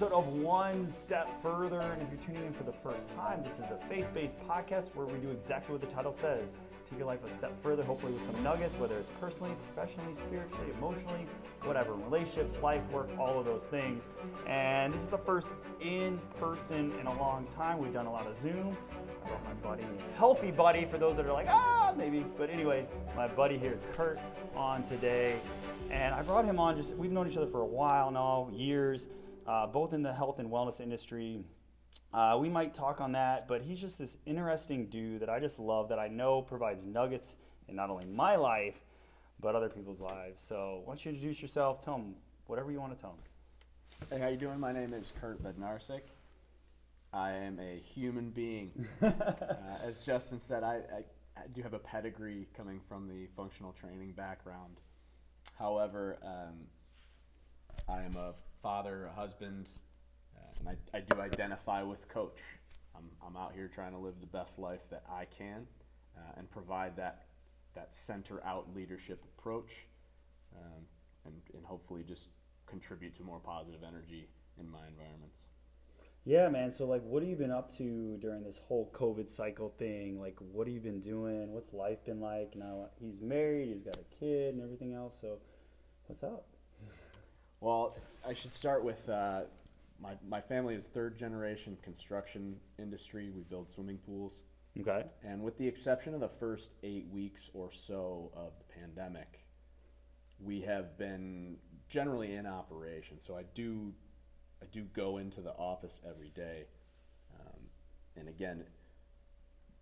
episode of One Step Further. And if you're tuning in for the first time, this is a faith-based podcast where we do exactly what the title says. Take your life a step further, hopefully with some nuggets, whether it's personally, professionally, spiritually, emotionally, whatever, relationships, life, work, all of those things. And this is the first in-person in a long time. We've done a lot of Zoom. I brought my buddy, healthy buddy, for those that are like, maybe. But anyways, my buddy here, Kurt, on today. And I brought him on, we've known each other for a while now, years, both in the health and wellness industry. We might talk on that, but he's just this interesting dude that I just love, that I know provides nuggets in not only my life, but other people's lives. So why don't you introduce yourself, tell them whatever you want to tell them. Hey, how you doing? My name is Kurt Bednarsik. I am a human being. As Justin said, I do have a pedigree coming from the functional training background. However, I am a father, a husband, and I do identify with coach. I'm out here trying to live the best life that I can and provide that center-out leadership approach and hopefully just contribute to more positive energy in my environments. Yeah, man. So, what have you been up to during this whole COVID cycle thing? What have you been doing? What's life been like? Now, he's married, he's got a kid and everything else. So, what's up? Well, I should start with my family is third generation construction industry. We build swimming pools. Okay. And with the exception of the first 8 weeks or so of the pandemic, we have been generally in operation. So I do go into the office every day. And again,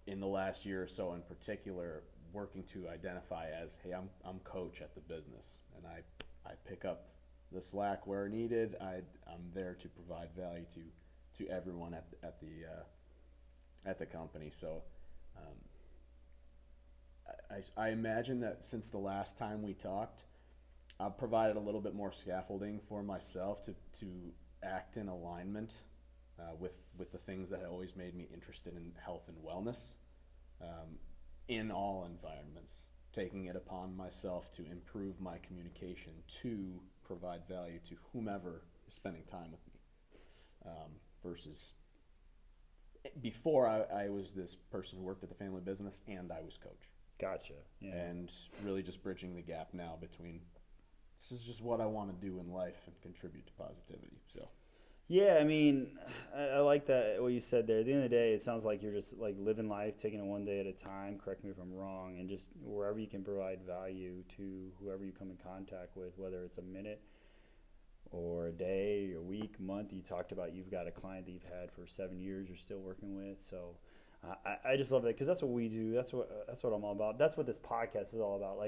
in the last year or so in particular, working to identify as, hey, I'm coach at the business, and I pick up the slack where needed. I'm there to provide value to everyone at the company. So I imagine that since the last time we talked, I've provided a little bit more scaffolding for myself to act in alignment with the things that have always made me interested in health and wellness in all environments, taking it upon myself to improve my communication to provide value to whomever is spending time with me. Versus before, I was this person who worked at the family business and I was coach. Gotcha. Yeah. And really just bridging the gap now between this is just what I want to do in life and contribute to positivity. So. Yeah, I mean, I like that, what you said there. At the end of the day, it sounds like you're just living life, taking it one day at a time, correct me if I'm wrong, and just wherever you can provide value to whoever you come in contact with, whether it's a minute or a day, a week, month. You talked about you've got a client that you've had for 7 years you're still working with. So I just love that, because that's what we do. That's what I'm all about. That's what this podcast is all about.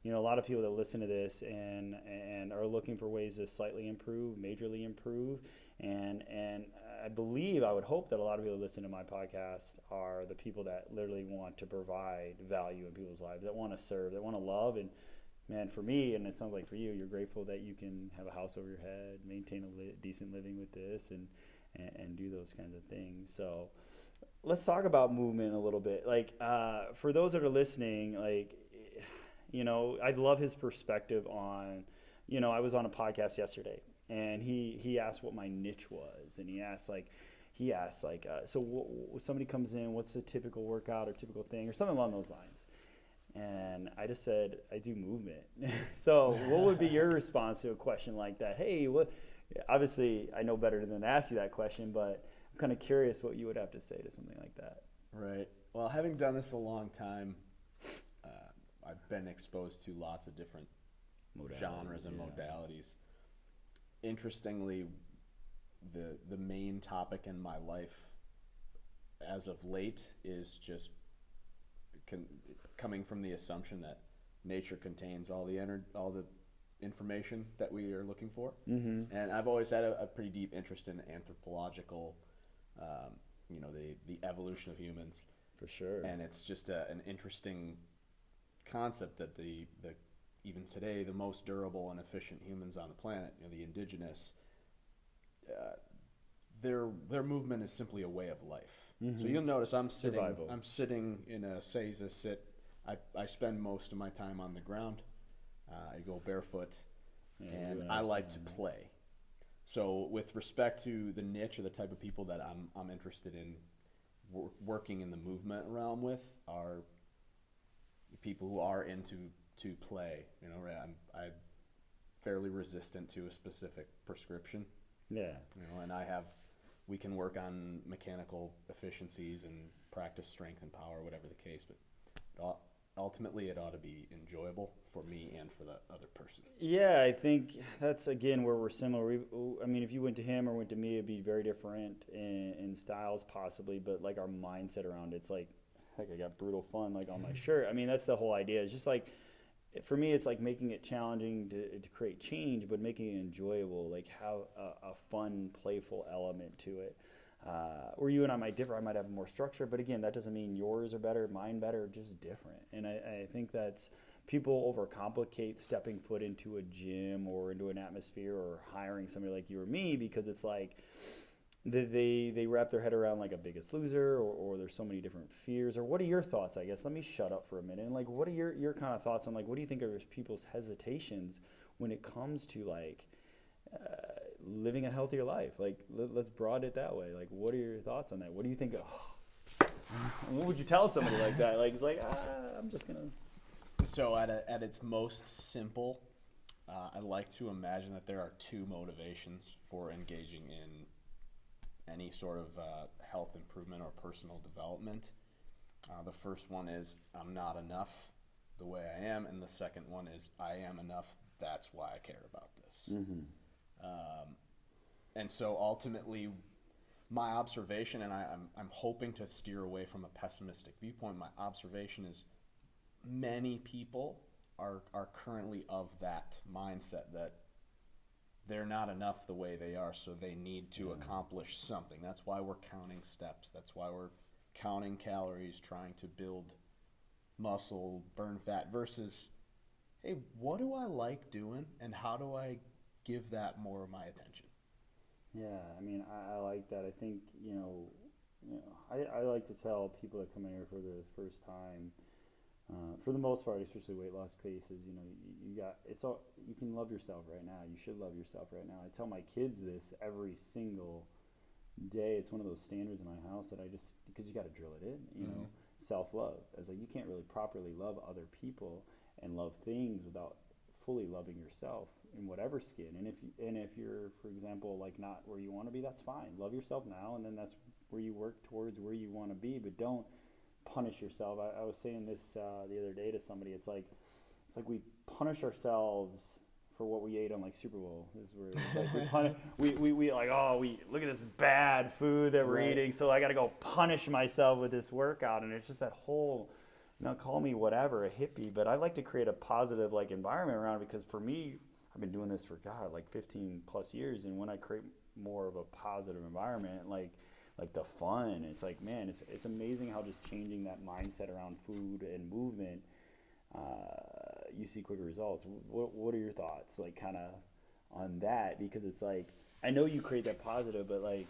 A lot of people that listen to this and are looking for ways to slightly improve, majorly improve. And I would hope that a lot of people that listen to my podcast are the people that literally want to provide value in people's lives, that want to serve, that want to love. And man, for me, and it sounds like for you, you're grateful that you can have a house over your head, maintain a decent living with this, and do those kinds of things. So let's talk about movement a little bit. For those that are listening, I love his perspective on, I was on a podcast yesterday, and he asked what my niche was, and he asked so somebody comes in, what's a typical workout or typical thing or something along those lines, and I just said I do movement. So what would be your response to a question like that? Hey, what? Obviously I know better than to ask you that question, but I'm kind of curious what you would have to say to something like that. Right. Well, having done this a long time, I've been exposed to lots of different genres and modalities. Interestingly, the main topic in my life as of late is just coming from the assumption that nature contains all the information that we are looking for. Mm-hmm. And I've always had a pretty deep interest in anthropological, the evolution of humans. For sure. And it's just an interesting concept that the even today, the most durable and efficient humans on the planet, the indigenous, their movement is simply a way of life. Mm-hmm. So you'll notice I'm sitting in a seiza sit. I spend most of my time on the ground. I go barefoot, and I like to play. So with respect to the niche or the type of people that I'm interested in working in the movement realm with are people who are into to play. You know, I'm fairly resistant to a specific prescription. Yeah. You know, and we can work on mechanical efficiencies and practice strength and power, whatever the case. But ultimately, it ought to be enjoyable for me and for the other person. Yeah, I think that's again where we're similar. I mean, if you went to him or went to me, it'd be very different in styles possibly, but like our mindset around it's like, heck, I got brutal fun like on my shirt. I mean, that's the whole idea. It's just like, for me, it's like making it challenging to create change, but making it enjoyable, like have a fun, playful element to it. Where you and I might differ, I might have more structure, but again, that doesn't mean yours are better, mine better, just different. And I think that's people overcomplicate stepping foot into a gym or into an atmosphere or hiring somebody like you or me because it's like they wrap their head around like a Biggest Loser or there's so many different fears. Or what are your thoughts, I guess? Let me shut up for a minute. And like, what are your kind of thoughts on like, what do you think are people's hesitations when it comes to like living a healthier life? Like, let's broaden it that way. Like, what are your thoughts on that? What do you think? What would you tell somebody like that? Like, it's like, I'm just going to. So at its most simple, I like to imagine that there are two motivations for engaging in any sort of health improvement or personal development. The first one is I'm not enough the way I am, and the second one is I am enough. That's why I care about this. Mm-hmm. And so ultimately, my observation, and I'm hoping to steer away from a pessimistic viewpoint. My observation is many people are currently of that mindset that they're not enough the way they are, so they need to accomplish something. That's why we're counting steps. That's why we're counting calories, trying to build muscle, burn fat, versus, hey, what do I like doing, and how do I give that more of my attention? Yeah, I mean, I like that. I think, I like to tell people that come in here for the first time, for the most part, especially weight loss cases, you can love yourself right now. You should love yourself right now. I tell my kids this every single day. It's one of those standards in my house that because you got to drill it in, self-love. It's like you can't really properly love other people and love things without fully loving yourself in whatever skin. And if you're, for example, like not where you want to be, that's fine. Love yourself now, and then that's where you work towards where you want to be. But don't punish yourself. I was saying this the other day to somebody. It's like we punish ourselves for what we ate on like Super Bowl. This is where it's like we like, oh, we look at this bad food that we're eating, so I got to go punish myself with this workout. And it's just that whole, call me whatever, a hippie, but I like to create a positive like environment around it, because for me, I've been doing this for like 15 plus years, and when I create more of a positive environment, like the fun, it's like, man, it's amazing how just changing that mindset around food and movement, you see quicker results. What are your thoughts, like, kind of on that? Because it's like, I know you create that positive, but like,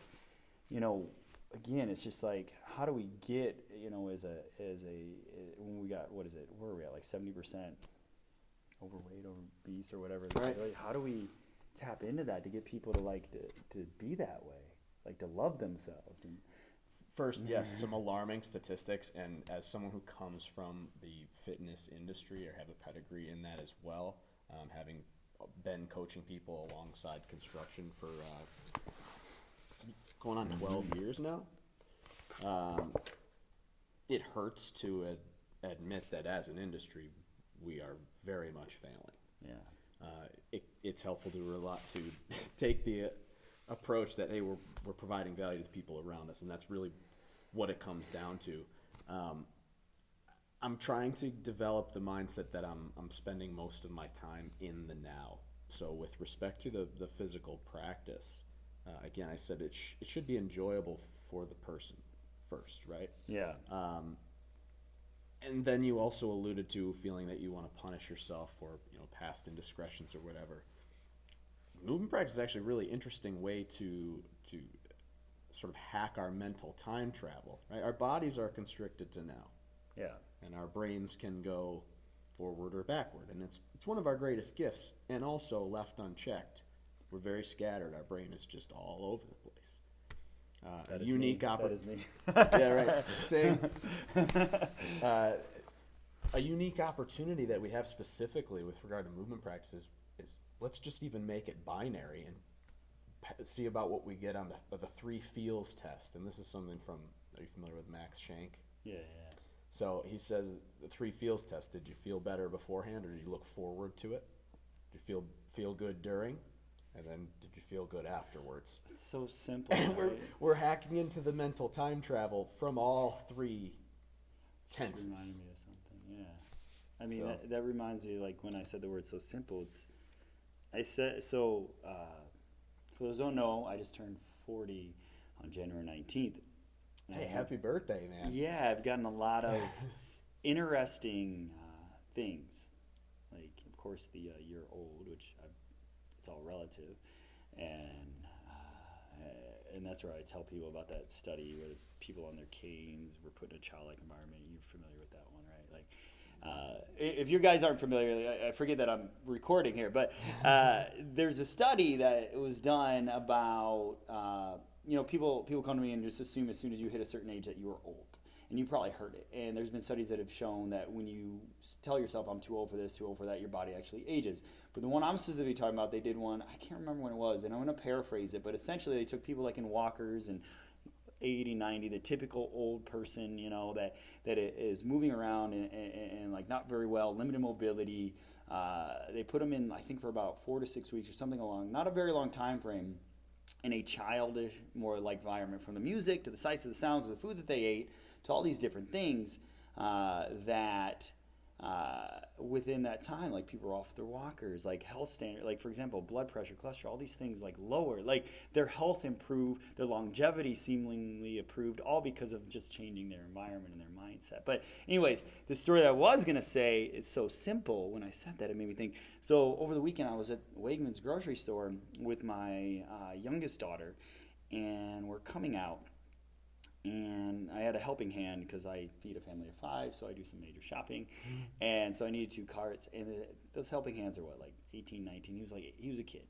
again, it's just like, how do we get, when we got, what is it, where are we at, like 70% overweight, obese, or whatever, right? Like, how do we tap into that to get people to like to be that way, like to love themselves? And first, yes, some alarming statistics, and as someone who comes from the fitness industry or have a pedigree in that as well, having been coaching people alongside construction for going on 12 years now, it hurts to admit that as an industry we are very much failing. Yeah. It's helpful to take the approach that, hey, we're providing value to the people around us, and that's really what it comes down to. I'm trying to develop the mindset that I'm spending most of my time in the now. So with respect to the physical practice, again, I said it should be enjoyable for the person first, right? Yeah. And then you also alluded to feeling that you want to punish yourself for past indiscretions or whatever. Movement practice is actually a really interesting way to sort of hack our mental time travel, right? Our bodies are constricted to now. Yeah. And our brains can go forward or backward. And it's one of our greatest gifts, and also left unchecked, We're very scattered. Our brain is just all over the place. That A is unique me. That is me. Yeah, right. Same. A unique opportunity that we have specifically with regard to movement practices is let's just even make it binary and see about what we get on the three feels test. And this is something from, are you familiar with Max Schenk? Yeah. So he says the three feels test. Did you feel better beforehand, or did you look forward to it? Did you feel good during, and then did you feel good afterwards? It's so simple. And Right? we're hacking into the mental time travel from all three tenses. It reminded me of something. Yeah. I mean, So- that reminds me, like when I said the word so simple, I said, so for those who don't know, I just turned 40 on January 19th. Hey, happy birthday, man! Yeah, I've gotten a lot of interesting things. Like, of course, the year old, which it's all relative, and that's where I tell people about that study where people on their canes were put in a childlike environment. You're familiar with that one, right? Like, if you guys aren't familiar, I forget that I'm recording here, but there's a study that was done about people come to me and just assume as soon as you hit a certain age that you are old. And you probably heard it. And there's been studies that have shown that when you tell yourself, I'm too old for this, too old for that, your body actually ages. But the one I'm specifically talking about, they did one, I can't remember when it was, and I'm going to paraphrase it, but essentially they took people like in walkers and 80, 90, the typical old person, that is moving around and like not very well, limited mobility. They put them in, I think, for about 4 to 6 weeks or something along, not a very long time frame, in a childish, more like environment, from the music to the sights to the sounds of the food that they ate to all these different things that within that time, like people are off their walkers, like health standard, like for example, blood pressure, cholesterol, all these things like lower, like their health improved, their longevity seemingly improved, all because of just changing their environment and their mindset. But anyways, the story that I was going to say, it's so simple. When I said that, it made me think. So over the weekend, I was at Wegmans grocery store with my youngest daughter, and we're coming out. And I had a helping hand because I feed a family of 5, so I do some major shopping. And so I needed 2 carts. And those helping hands are what, like 18, 19? He was a kid.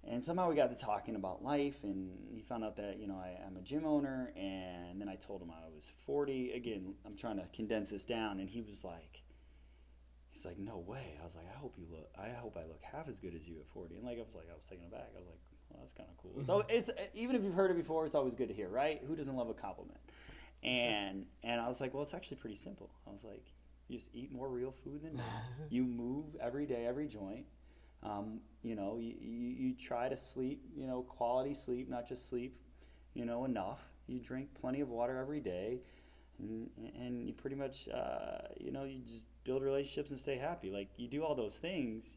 And somehow we got to talking about life, and he found out that, I'm a gym owner. And then I told him I was 40. Again, I'm trying to condense this down. And he's like, no way. I was like, I hope I look half as good as you at 40. And I was taken aback. I was like, well, that's kind of cool. So it's, even if you've heard it before, it's always good to hear, right? Who doesn't love a compliment? And I was like, well, it's actually pretty simple. I was like, you just eat more real food than me. You move every day, every joint. You try to sleep, quality sleep, not just sleep, enough. You drink plenty of water every day. And you pretty much, you just build relationships and stay happy. Like, you do all those things,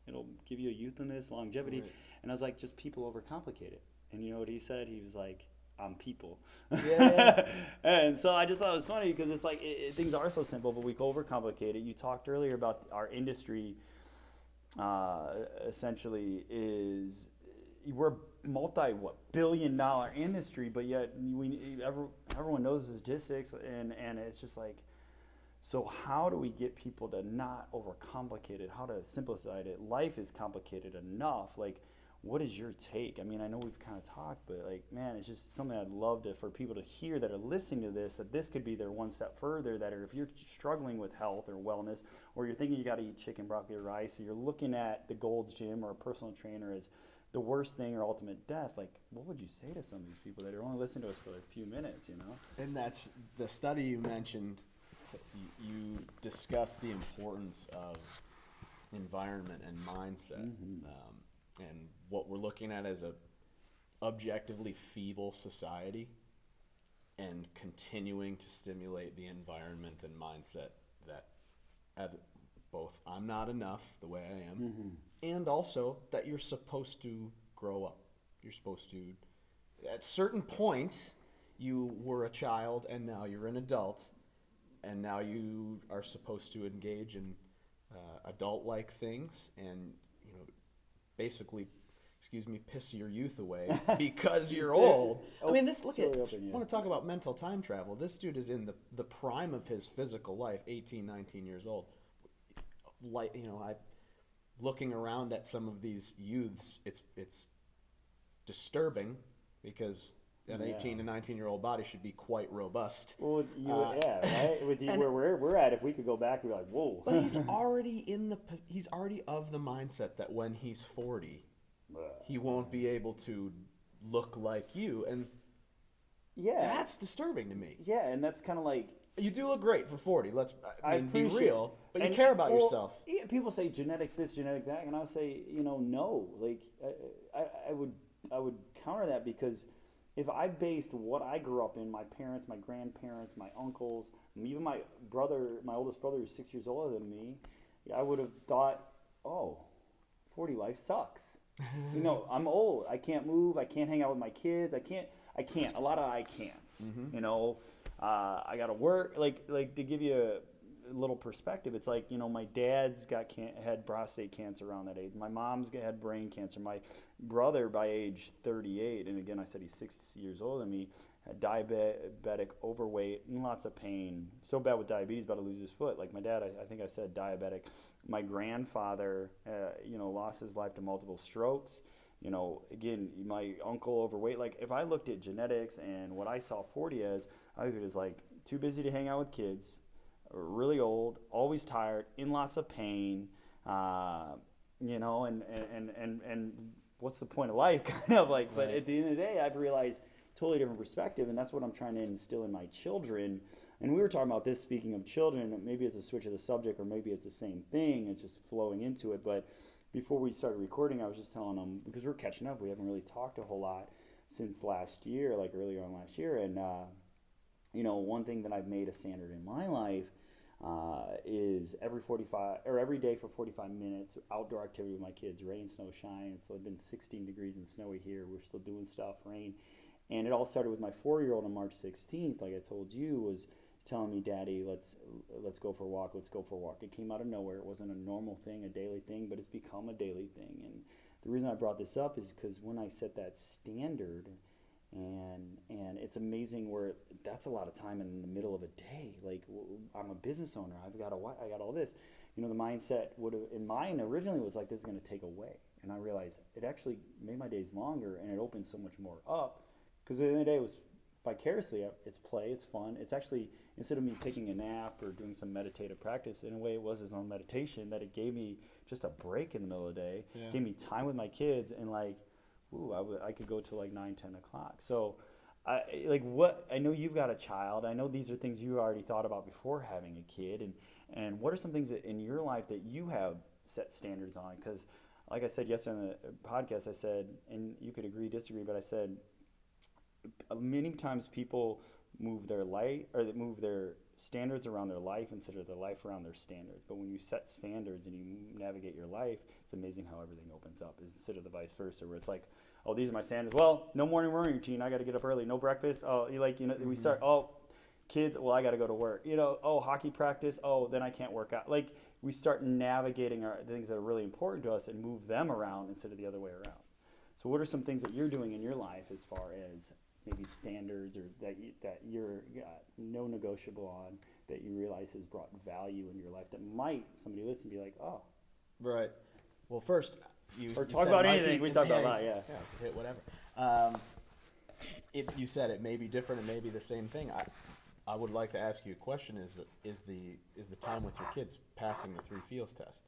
it'll give you a youthfulness, longevity. Right. And I was like, just people overcomplicate it. And you know what he said? He was like, I'm people. Yeah. And so I just thought it was funny because it's like things are so simple, but we overcomplicate it. You talked earlier about our industry. Essentially, we're multi-billion-dollar industry, but yet everyone knows the statistics, and it's just like, so how do we get people to not overcomplicate it? How to simplify it? Life is complicated enough. Like, what is your take? I mean, I know we've kind of talked, but like, man, it's just something I'd love for people to hear that are listening to this, that this could be their one step further, that if you're struggling with health or wellness, or you're thinking you got to eat chicken, broccoli, or rice, or you're looking at the Gold's Gym or a personal trainer as the worst thing or ultimate death, like, what would you say to some of these people that are only listening to us for a few minutes, And that's the study you mentioned. You discussed the importance of environment and mindset. And what we're looking at as a objectively feeble society, and continuing to stimulate the environment and mindset that both I'm not enough the way I am, and also that you're supposed to grow up. You're supposed to, at a certain point, you were a child and now you're an adult, and now you are supposed to engage in adult-like things and, basically, piss your youth away because you're old. I mean, want to talk about mental time travel. This dude is in the prime of his physical life, 18, 19 years old. looking around at some of these youths, it's disturbing because an 18 to 19-year-old body should be quite robust. Well, right. With you, where we're at, if we could go back, we'd be like, whoa. But he's already he's already of the mindset that when he's 40, he won't be able to look like you, and that's disturbing to me. Yeah, and that's kind of like, you do look great for 40. I mean, be real, but you and, care about yourself. Yeah, people say genetics this, genetic that, and I would say, no. Like, I would counter that, because if I based what I grew up in, my parents, my grandparents, my uncles, even my oldest brother, who's 6 years older than me, I would have thought, 40 life sucks. I'm old. I can't move. I can't hang out with my kids. I can't. A lot of I can'ts. I got to work. Like to give you a little perspective, it's like, my dad's had prostate cancer around that age. My mom's had brain cancer. My brother, by age 38, and again, I said he's 6 years older than me, had diabetic, overweight, and lots of pain. So bad with diabetes, about to lose his foot. Like my dad, I think I said diabetic. My grandfather, lost his life to multiple strokes. Again, my uncle overweight. Like, if I looked at genetics and what I saw 40 as, I looked at it as like too busy to hang out with kids, really old, always tired, in lots of pain, and what's the point of life, kind of like. But at the end of the day, I've realized totally different perspective, and that's what I'm trying to instill in my children. And we were talking about this, speaking of children, maybe it's a switch of the subject, or maybe it's the same thing, it's just flowing into it. But before we started recording, I was just telling them, because we're catching up, we haven't really talked a whole lot since last year, like earlier on last year. And one thing that I've made a standard in my life is every day for 45 minutes outdoor activity with my kids, rain, snow, shine. It's been 16 degrees and snowy here. We're still doing stuff, rain. And it all started with my 4-year-old on March 16th, like I told you, was telling me, Daddy, let's go for a walk, let's go for a walk. It came out of nowhere. It wasn't a normal thing, a daily thing, but it's become a daily thing. And the reason I brought this up is because when I set that standard, and it's amazing where that's a lot of time in the middle of a day. Like, I'm a business owner. I got all this. The mindset in mine originally was like, this is going to take away. And I realized it actually made my days longer, and it opened so much more up. Because at the end of the day, it was vicariously, it's play, it's fun. It's actually, instead of me taking a nap or doing some meditative practice, in a way it was his own meditation, that it gave me just a break in the middle of the day, gave me time with my kids, and like, I could go till like 9, 10 o'clock. So I know you've got a child. I know these are things you already thought about before having a kid, and what are some things that in your life that you have set standards on? Because like I said yesterday on the podcast, I said, and you could agree, disagree, but I said, many times people move their standards around their life instead of their life around their standards. But when you set standards and you navigate your life, it's amazing how everything opens up, instead of the vice versa, where it's like, oh, these are my standards. Well, no morning routine. I got to get up early. No breakfast. Oh, we start. Oh, kids. Well, I got to go to work. Oh, hockey practice. Oh, then I can't work out. Like, we start navigating the things that are really important to us and move them around instead of the other way around. So what are some things that you're doing in your life as far as maybe standards, or that you're no negotiable on, that you realize has brought value in your life, that might somebody listen and be like, oh. Right. Well, first, you talk about anything. We talk about a lot, yeah. Yeah, hit whatever. You said it may be different, it may be the same thing. I would like to ask you a question: Is the time with your kids passing the 3 feels test?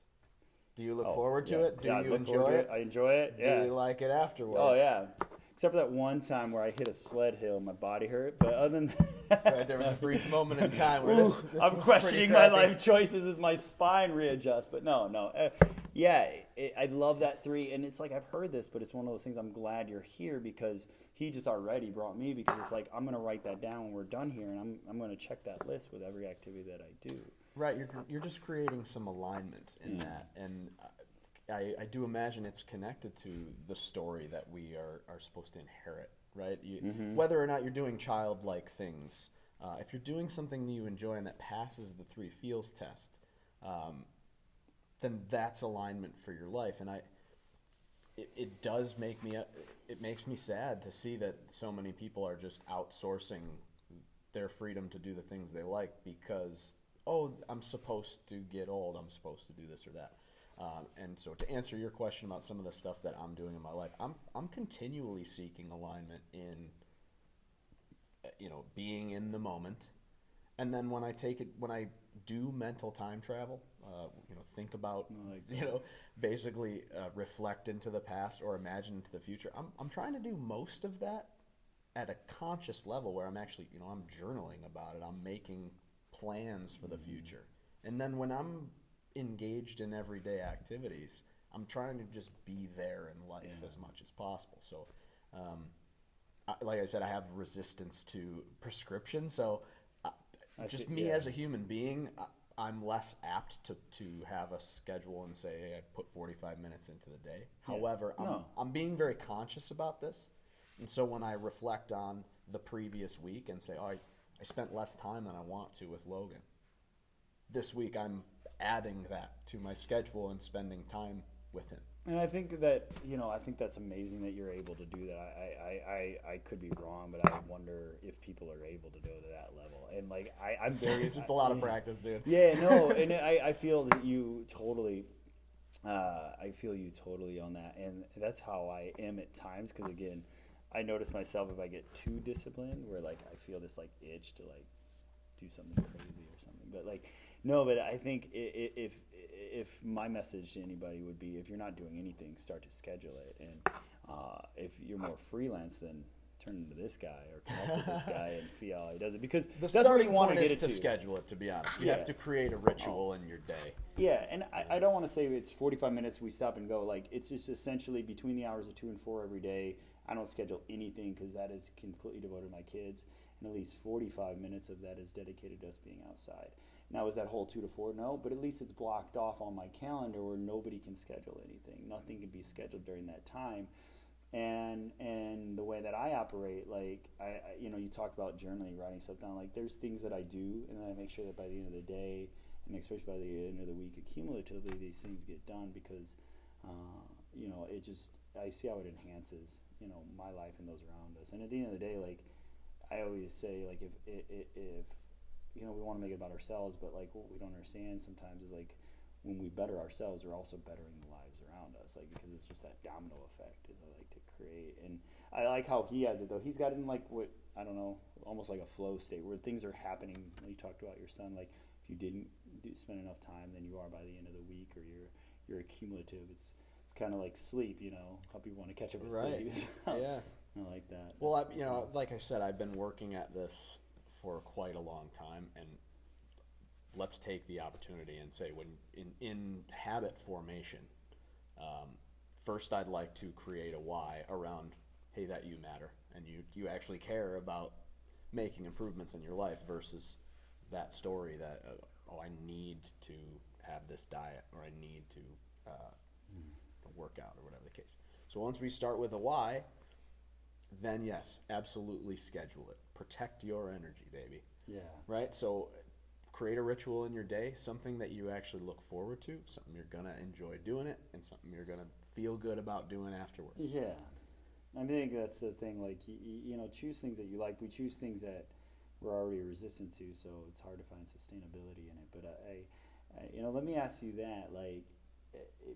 Do you look forward to it? Do you enjoy it? I enjoy it. Yeah. Do you like it afterwards? Oh yeah. Except for that one time where I hit a sled hill, my body hurt. But other than that, right, there was a brief moment in time where this I'm was questioning my life choices as my spine readjusts. But no. I love that 3, and it's like, I've heard this, but it's one of those things. I'm glad you're here, because he just already brought me, because it's like, I'm gonna write that down when we're done here, and I'm gonna check that list with every activity that I do. Right, you're just creating some alignment in that, and I do imagine it's connected to the story that we are supposed to inherit, right? Whether or not you're doing childlike things, if you're doing something that you enjoy and that passes the 3 feels test, then that's alignment for your life. And it does make me it makes me sad to see that so many people are just outsourcing their freedom to do the things they like because, oh, I'm supposed to get old, I'm supposed to do this or that. And so to answer your question about some of the stuff that I'm doing in my life, I'm continually seeking alignment in, being in the moment. And then when I do mental time travel, think about, I like that. basically reflect into the past or imagine into the future. I'm trying to do most of that at a conscious level where I'm actually, I'm journaling about it. I'm making plans for the future. And then when I'm engaged in everyday activities, I'm trying to just be there in life as much as possible. So, like I said, I have resistance to prescription. So, just me as a human being, I'm less apt to have a schedule and say, hey, I put 45 minutes into the day. Yeah. However, No. I'm being very conscious about this. And so when I reflect on the previous week and say, I spent less time than I want to with Logan, this week I'm adding that to my schedule and spending time with him. And I think that, I think that's amazing that you're able to do that. I could be wrong, but I wonder if people are able to go to that level. And like, I'm very, It's a lot of practice, dude. yeah, no. And I feel that you totally, I feel you totally on that. And that's how I am at times. Cause again, I notice myself if I get too disciplined where like, I feel this like itch to like do something crazy or something. But like, no, but I think if my message to anybody would be, if you're not doing anything, start to schedule it. And if you're more freelance, then turn into this guy or connect with this guy and see how he does it. Because The that's where you starting want to point get is it to schedule it, to be honest. You Yeah. have to create a ritual in your day. Yeah, and I don't want to say it's 45 minutes, we stop and go. Like, it's just essentially between the hours of 2 and 4 every day. I don't schedule anything because that is completely devoted to my kids. And at least 45 minutes of that is dedicated to us being outside. Now, is that whole 2 to 4? No, but at least it's blocked off on my calendar where nobody can schedule anything. Nothing can be scheduled during that time. And the way that I operate, like, you talked about journaling, writing stuff down. Like, there's things that I do, and then I make sure that by the end of the day, and especially by the end of the week, accumulatively, these things get done because, it just, I see how it enhances, my life and those around us. And at the end of the day, like, I always say, like, if we want to make it about ourselves, but like what we don't understand sometimes is like when we better ourselves, we're also bettering the lives around us, like because it's just that domino effect as I like to create. And I like how he has it though. He's got it in like what I don't know, almost like a flow state where things are happening. You talked about your son, like if you didn't spend enough time, then you are by the end of the week, or you're accumulative. It's kind of like sleep, how people want to catch up with Right. sleep. Yeah. I like that. Well, like I said, I've been working at this for quite a long time, and let's take the opportunity and say when in habit formation, first I'd like to create a why around, hey, that you matter and you actually care about making improvements in your life versus that story that I need to have this diet or I need to work out or whatever the case. So once we start with a why, then yes, absolutely schedule it. Protect your energy, baby. Yeah. Right? So create a ritual in your day, something that you actually look forward to, something you're going to enjoy doing it, and something you're going to feel good about doing afterwards. Yeah. I think that's the thing, like, choose things that you like. We choose things that we're already resistant to, so it's hard to find sustainability in it. But let me ask you that, like,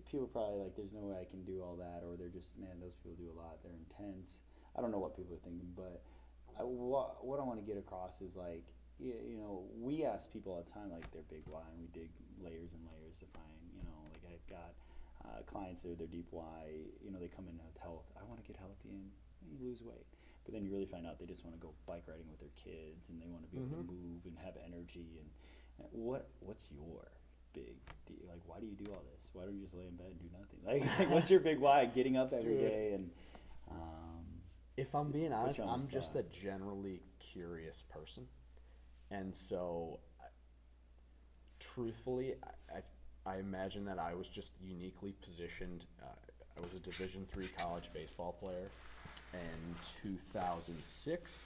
people probably like, there's no way I can do all that, or they're just, man, those people do a lot, they're intense. I don't know what people are thinking, but what I want to get across is like, we ask people all the time like their big why, and we dig layers and layers to find, like I've got clients that are their deep why, they come in with health. I want to get healthy and lose weight, but then you really find out they just want to go bike riding with their kids and they want to be able to move and have energy. And what's your big deal? Like, why do you do all this? Why don't you just lay in bed and do nothing? Like what's your big why? Getting up every day and if I'm being honest, I'm spot. just a generally curious person. And so, truthfully, I imagine that I was just uniquely positioned. I was a Division III college baseball player in 2006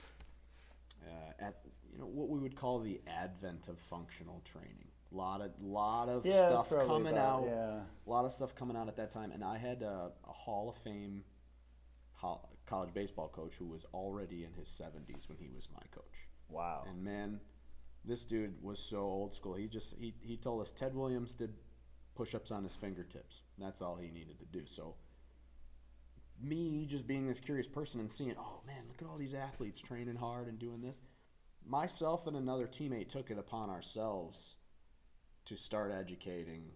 at what we would call the advent of functional training. A lot of stuff coming out. Yeah. A lot of stuff coming out at that time, and I had a Hall of Fame college baseball coach who was already in his 70s when he was my coach. Wow. And man, this dude was so old school. He told us Ted Williams did push-ups on his fingertips. That's all he needed to do. So me just being this curious person and seeing, oh man, look at all these athletes training hard and doing this. Myself and another teammate took it upon ourselves to start educating,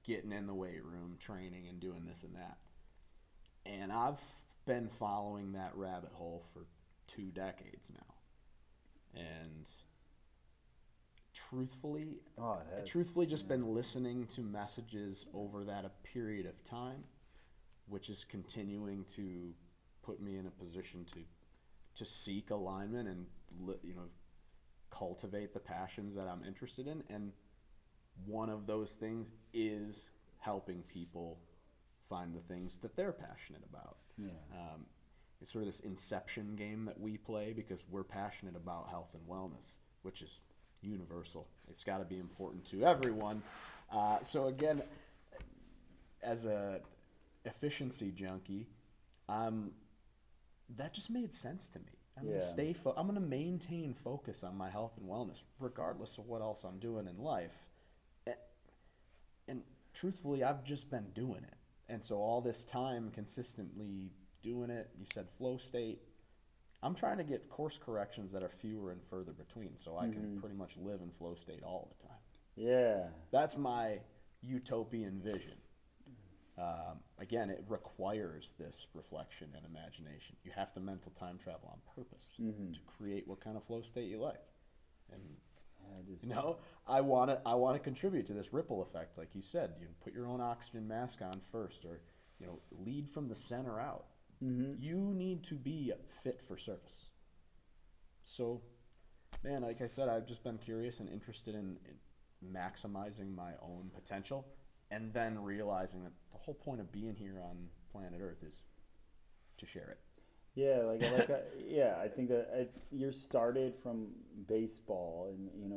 getting in the weight room, training and doing this and that. And I've been following that rabbit hole for 2 decades now. And truthfully, just been listening to messages over that period of time, which is continuing to put me in a position to seek alignment and cultivate the passions that I'm interested in. And one of those things is helping people find the things that they're passionate about. Yeah. It's sort of this inception game that we play because we're passionate about health and wellness, which is universal. It's got to be important to everyone. So again, as a efficiency junkie, that just made sense to me. I'm gonna I'm gonna maintain focus on my health and wellness, regardless of what else I'm doing in life. And truthfully, I've just been doing it. And so all this time consistently doing it, you said flow state. I'm trying to get course corrections that are fewer and further between so I can pretty much live in flow state all the time. Yeah. That's my utopian vision. Again, it requires this reflection and imagination. You have to mental time travel on purpose to create what kind of flow state you like. And I want to contribute to this ripple effect, like you said. You put your own oxygen mask on first, or lead from the center out. You need to be fit for service. So, man, like I said, I've just been curious and interested in maximizing my own potential, and then realizing that the whole point of being here on planet Earth is to share it. Yeah, I think that you started from baseball, and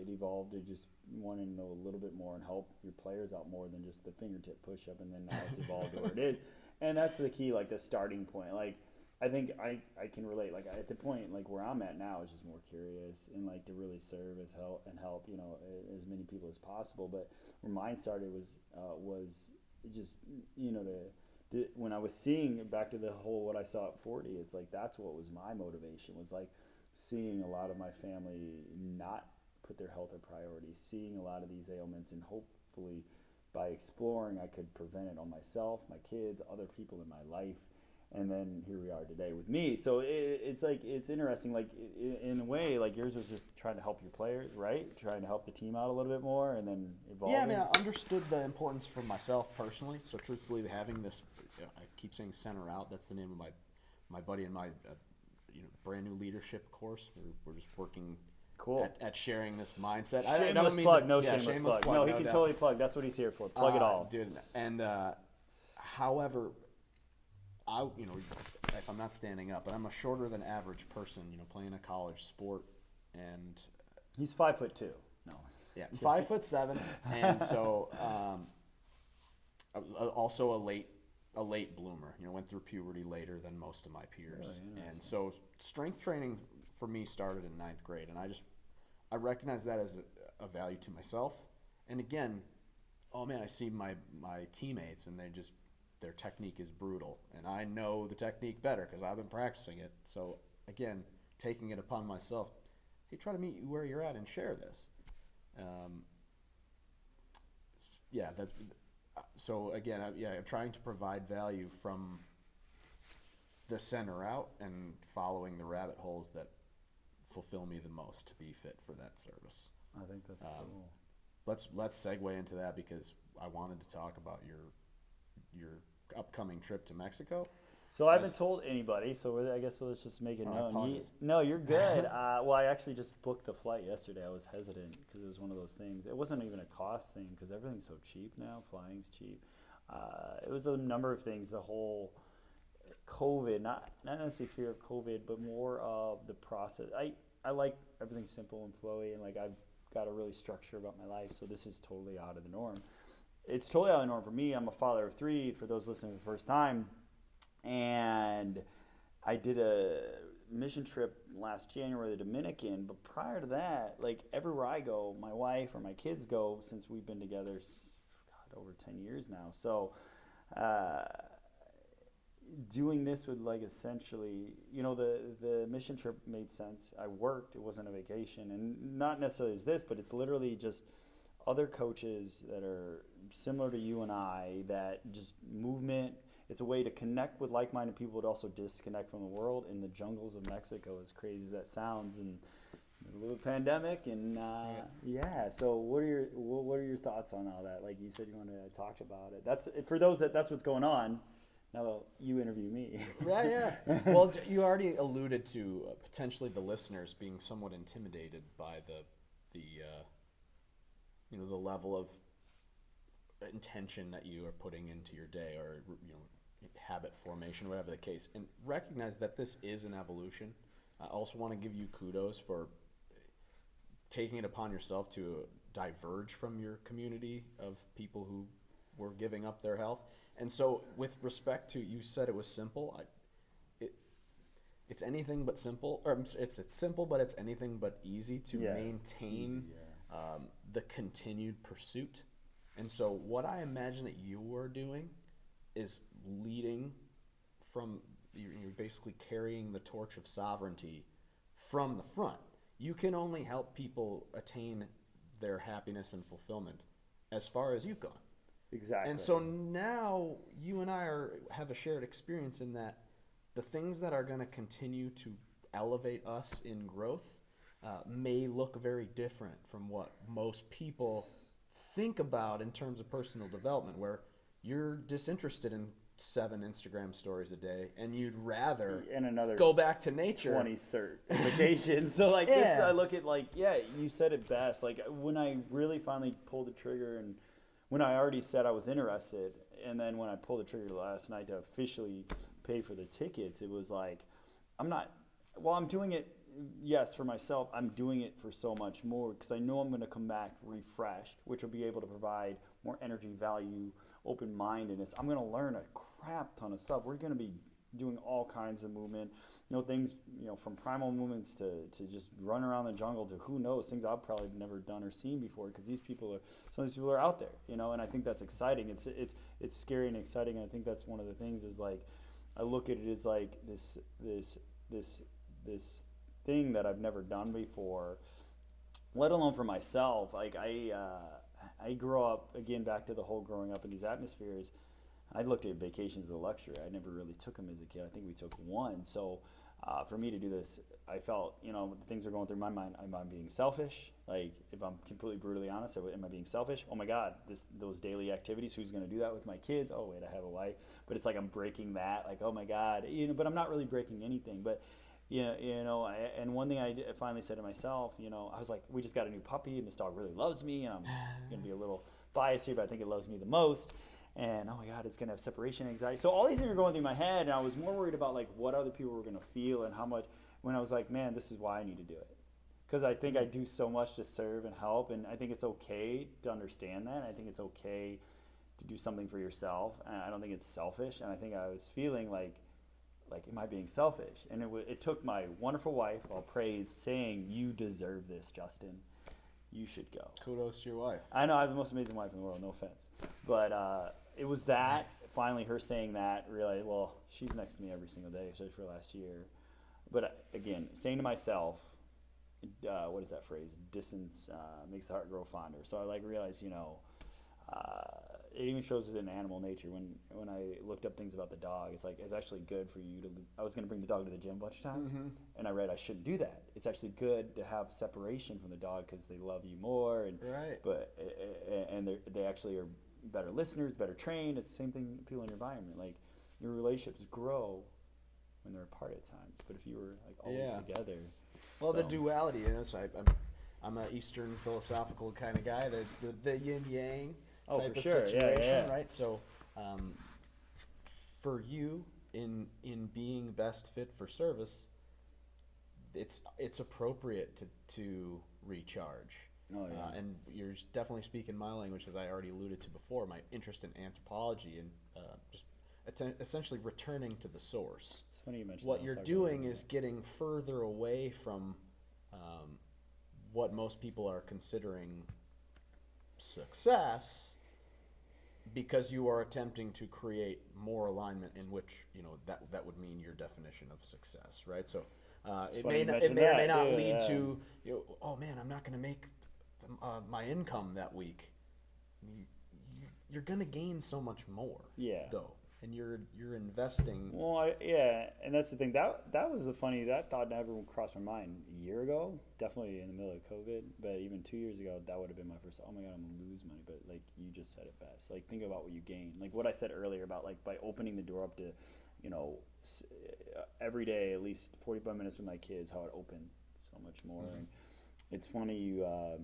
it evolved to just wanting to know a little bit more and help your players out more than just the fingertip push-up, and then now it's evolved to where it is, and that's the key, like the starting point. Like, I think I can relate. Like at the point, like where I'm at now is just more curious and like to really serve as help as many people as possible. But where mine started was just when I was seeing back to the whole what I saw at 40, it's like that's what was my motivation, was like seeing a lot of my family not put their health a priority, seeing a lot of these ailments, and hopefully by exploring I could prevent it on myself, my kids, other people in my life. And then here we are today with me. So it's like, it's interesting, like in a way, like yours was just trying to help your players, right? Trying to help the team out a little bit more, and then evolving. Yeah, I mean, I understood the importance for myself personally. So truthfully, having this, I keep saying center out. That's the name of my buddy and my brand new leadership course. We're just working at sharing this mindset. Shameless plug. No, he can totally plug. That's what he's here for. Plug it all. Dude. And however, if I'm not standing up, but I'm a shorter than average person, playing a college sport, and he's 5'2". No. Yeah, 5'7", and so also a late bloomer. Went through puberty later than most of my peers, and so strength training for me started in 9th grade, and I recognize that as a value to myself. And again, oh man, I see my teammates, and their technique is brutal, and I know the technique better because I've been practicing it. So again, taking it upon myself, hey, try to meet you where you're at and share this. So again, I'm trying to provide value from the center out and following the rabbit holes that fulfill me the most to be fit for that service. I think that's cool. Let's segue into that, because I wanted to talk about your upcoming trip to Mexico. So I haven't told anybody, so I guess let's just make it known. No, you're good. Well, I actually just booked the flight yesterday. I was hesitant because it was one of those things. It wasn't even a cost thing because everything's so cheap now. Flying's cheap. It was a number of things. The whole COVID, not necessarily fear of COVID, but more of the process. I like everything simple and flowy, and like I've got a really structure about my life, so this is totally out of the norm. It's totally out of the norm for me. I'm a father of 3, for those listening for the first time. And I did a mission trip last January to the Dominican. But prior to that, like everywhere I go, my wife or my kids go, since we've been together, over 10 years now. So uh, doing this would like essentially, the mission trip made sense. I worked, it wasn't a vacation, and not necessarily as this, but it's literally just other coaches that are similar to you and I, that just movement. It's a way to connect with like-minded people, but also disconnect from the world in the jungles of Mexico, as crazy as that sounds, and a little pandemic. And yeah. So what are your thoughts on all that? Like you said, you wanted to talk about it. That's for those that's what's going on. Now you interview me. Right, yeah. Well, you already alluded to potentially the listeners being somewhat intimidated by the level of intention that you are putting into your day, or habit formation, whatever the case, and recognize that this is an evolution. I also want to give you kudos for taking it upon yourself to diverge from your community of people who were giving up their health. And so, with respect to, you said it was simple. It's anything but simple, or it's simple, but it's anything but easy to maintain the continued pursuit. And so, what I imagine that you are doing is leading from, you're basically carrying the torch of sovereignty from the front. You can only help people attain their happiness and fulfillment as far as you've gone. Exactly. And so now you and I have a shared experience in that the things that are going to continue to elevate us in growth may look very different from what most people think about in terms of personal development, where you're disinterested in 7 Instagram stories a day and you'd rather and another go back to nature 20 certifications. So like this, I look at you said it best. Like when I really finally pulled the trigger, and when I already said I was interested, and then when I pulled the trigger last night to officially pay for the tickets, it was like, I'm doing it, yes, for myself. I'm doing it for so much more, because I know I'm going to come back refreshed, which will be able to provide more energy, value, open-mindedness. I'm going to learn a crap ton of stuff. We're going to be doing all kinds of movement, things, from primal movements to just run around the jungle to who knows, things I've probably never done or seen before, because some of these people are out there, and I think that's exciting. It's scary and exciting. And I think that's one of the things is like, I look at it as like this thing that I've never done before, let alone for myself. Like I grew up, again, back to the whole growing up in these atmospheres. I looked at vacations as a luxury. I never really took them as a kid. I think we took one. So for me to do this, I felt, the things are going through my mind. Am I being selfish? Like, if I'm completely brutally honest, am I being selfish? Oh my God, those daily activities, who's going to do that with my kids? Oh wait, I have a wife. But it's like I'm breaking that. Like, oh my God, but I'm not really breaking anything. But and one thing I finally said to myself, I was like, we just got a new puppy, and this dog really loves me, and I'm going to be a little biased here, but I think it loves me the most. And oh my God, it's going to have separation anxiety. So all these things were going through my head, and I was more worried about like what other people were going to feel and how much, when I was like, man, this is why I need to do it. Because I think I do so much to serve and help, and I think it's okay to understand that. I think it's okay to do something for yourself, and I don't think it's selfish. And I think I was feeling like, am I being selfish? And it took my wonderful wife, all praise, saying, you deserve this, Justin. You should go. Kudos to your wife. I know, I have the most amazing wife in the world, no offense. But it was that, finally her saying that, realized, well, she's next to me every single day, especially for last year. But again, saying to myself, what is that phrase? Distance makes the heart grow fonder. So I realized, it even shows it in animal nature. When I looked up things about the dog, it's like, it's actually good for you to, I was going to bring the dog to the gym a bunch of times, and I read I shouldn't do that. It's actually good to have separation from the dog, because they love you more, and they actually are better listeners, better trained. It's the same thing with people in your environment. Like, your relationships grow when they're apart at times, but if you were like always together. Well, the duality, so I'm an Eastern philosophical kind of guy, the yin yang type of situation, right? So, for you, in being best fit for service, it's appropriate to recharge. Oh, yeah. And you're definitely speaking my language, as I already alluded to before, my interest in anthropology and just essentially returning to the source. It's funny you mentioned what you're doing is getting further away from what most people are considering success, because you are attempting to create more alignment in which, that would mean your definition of success, right? So it funny may you not, mentioned that, too, lead yeah. to, oh man, I'm not going to make my income that week. You're going to gain so much more, Yeah. though, and you're investing. Well, yeah, and that's the thing. That was the funny. That thought never crossed my mind a year ago. Definitely in the middle of COVID, but even 2 years ago, that would have been my first. Oh my God, I'm gonna lose money. But like you just said it best. Like think about what you gain. Like what I said earlier about like by opening the door up to, you know, every day at least 45 minutes with my kids. How it opened so much more. Mm-hmm. And it's funny. You, oh,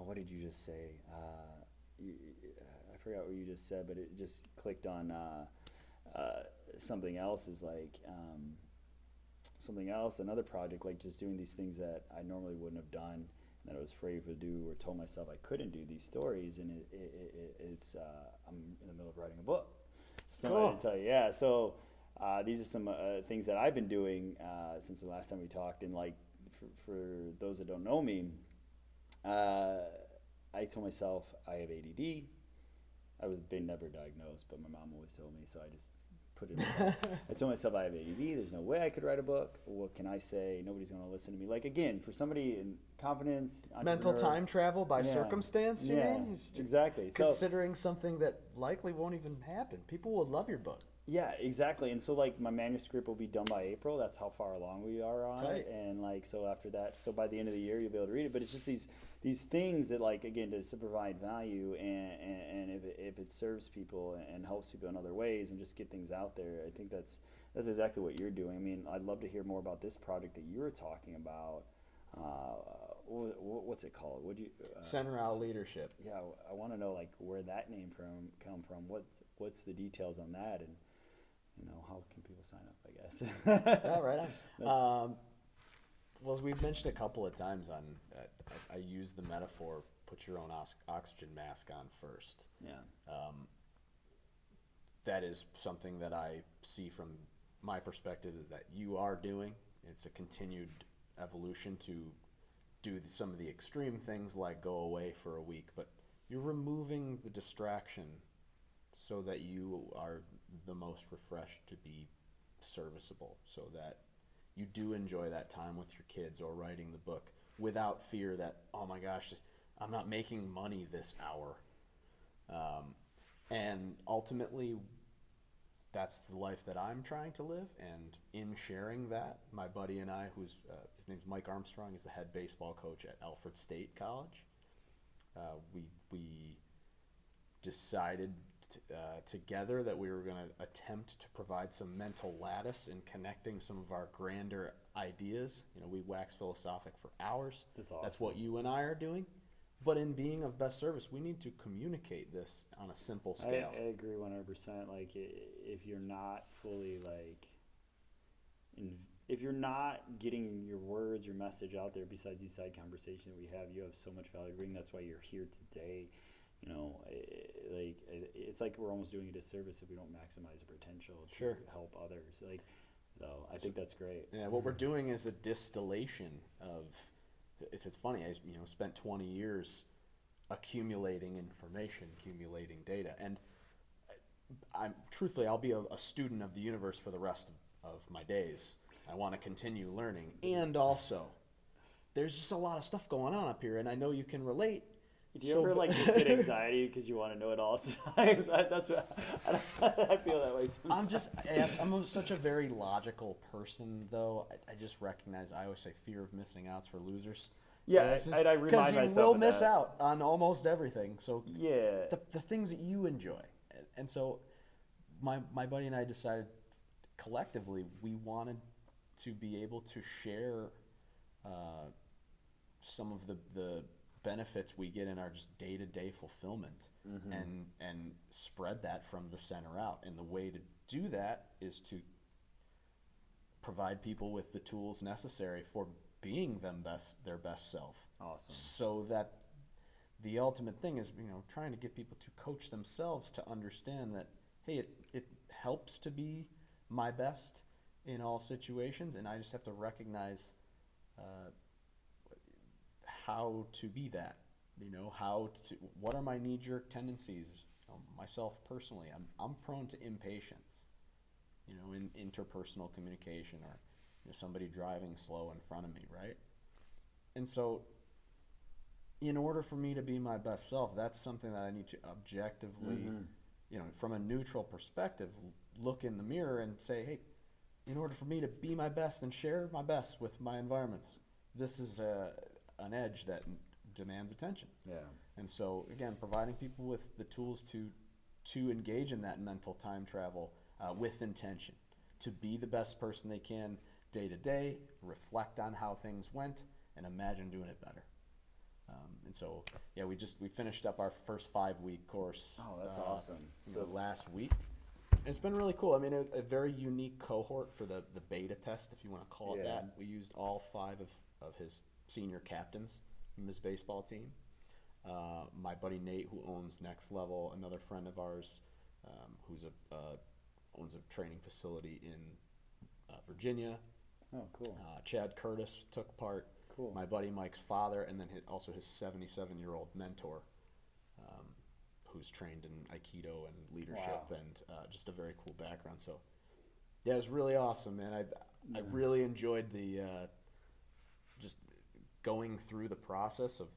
what did you just say? You, I forgot what you just said, but it just clicked on. Something else is like something else, another project, like just doing these things that I normally wouldn't have done, that I was afraid to do or told myself I couldn't do these stories, and it's I'm in the middle of writing a book. So Cool. I didn't tell you, yeah. So these are some things that I've been doing since the last time we talked, and like for those that don't know me, I told myself I have ADD. I was been never diagnosed, but my mom always told me, so I just put it. I told myself I have ADD. There's no way I could write a book. What can I say? Nobody's going to listen to me. Like again, for somebody in confidence, Mental time travel by Yeah. circumstance, you Yeah, mean? exactly. So Considering something that likely won't even happen. People will love your book. yeah, exactly. And so like my manuscript will be done by April. That's how far along we are on Tight. it. And like so after that, so by the end of the year you'll be able to read it. But it's just these things that like again to provide value and if it serves people and helps people in other ways and just get things out there. I think that's exactly what you're doing. I mean, I'd love to hear more about this project that you were talking about. What's it called? Would you Center out leadership. Yeah, I want to know like where that name come from. What's the details on that and how can people sign up, I guess. Yeah, right on. Well, as we've mentioned a couple of times I use the metaphor, put your own oxygen mask on first. Yeah. That is something that I see from my perspective is that you are doing. It's a continued evolution to do some of the extreme things like go away for a week, but you're removing the distraction so that you are the most refreshed to be serviceable, so that you do enjoy that time with your kids or writing the book without fear that, oh my gosh, I'm not making money this hour. And ultimately, that's the life that I'm trying to live. And in sharing that, my buddy and I, his name's Mike Armstrong, is the head baseball coach at Alfred State College. We decided together that we were going to attempt to provide some mental lattice in connecting some of our grander ideas. We wax philosophic for hours. That's awesome. That's what you and I are doing. But in being of best service, we need to communicate this on a simple scale. I agree 100%. Like if you're not fully like, if you're not getting your words, your message out there, besides these side conversations that we have, you have so much value to bring. That's why you're here today. It's like we're almost doing a disservice if we don't maximize the potential to help others. So I think that's great. Yeah, what we're doing is a distillation of. It's funny. I spent 20 years accumulating information, accumulating data, and I'll be a student of the universe for the rest of my days. I want to continue learning, and also, there's just a lot of stuff going on up here, and I know you can relate. Do you ever just get anxiety because you want to know it all? That's what I feel that way sometimes. I'm such a very logical person, though. I just recognize, I always say fear of missing out's for losers. Yeah, I remind myself because you will miss that. out on almost everything. So yeah, the things that you enjoy, and so my buddy and I decided collectively we wanted to be able to share some of the benefits we get in our just day-to-day fulfillment, and spread that from the center out. And the way to do that is to provide people with the tools necessary for being their best self. Awesome. So that the ultimate thing is, trying to get people to coach themselves to understand that, hey, it helps to be my best in all situations, and I just have to recognize how to be that. What are my knee-jerk tendencies? myself personally, I'm prone to impatience, in interpersonal communication, or somebody driving slow in front of me, right? And so, in order for me to be my best self, that's something that I need to objectively, from a neutral perspective, look in the mirror and say, hey, in order for me to be my best and share my best with my environments, this is an edge that demands attention. Yeah. And so, again, providing people with the tools to engage in that mental time travel with intention, to be the best person they can day to day, reflect on how things went, and imagine doing it better. And so, yeah, we finished up our first 5-week course. Oh, that's awesome. So last week. And it's been really cool. I mean, a very unique cohort for the beta test, if you want to call it that. We used all 5 of his senior captains from his baseball team. My buddy Nate, who owns Next Level, another friend of ours, who's owns a training facility in Virginia. Oh, cool. Chad Curtis took part. Cool. My buddy Mike's father, and then also his 77-year-old mentor, who's trained in Aikido and leadership, and just a very cool background. So, yeah, it was really awesome, man. I really enjoyed the just going through the process of,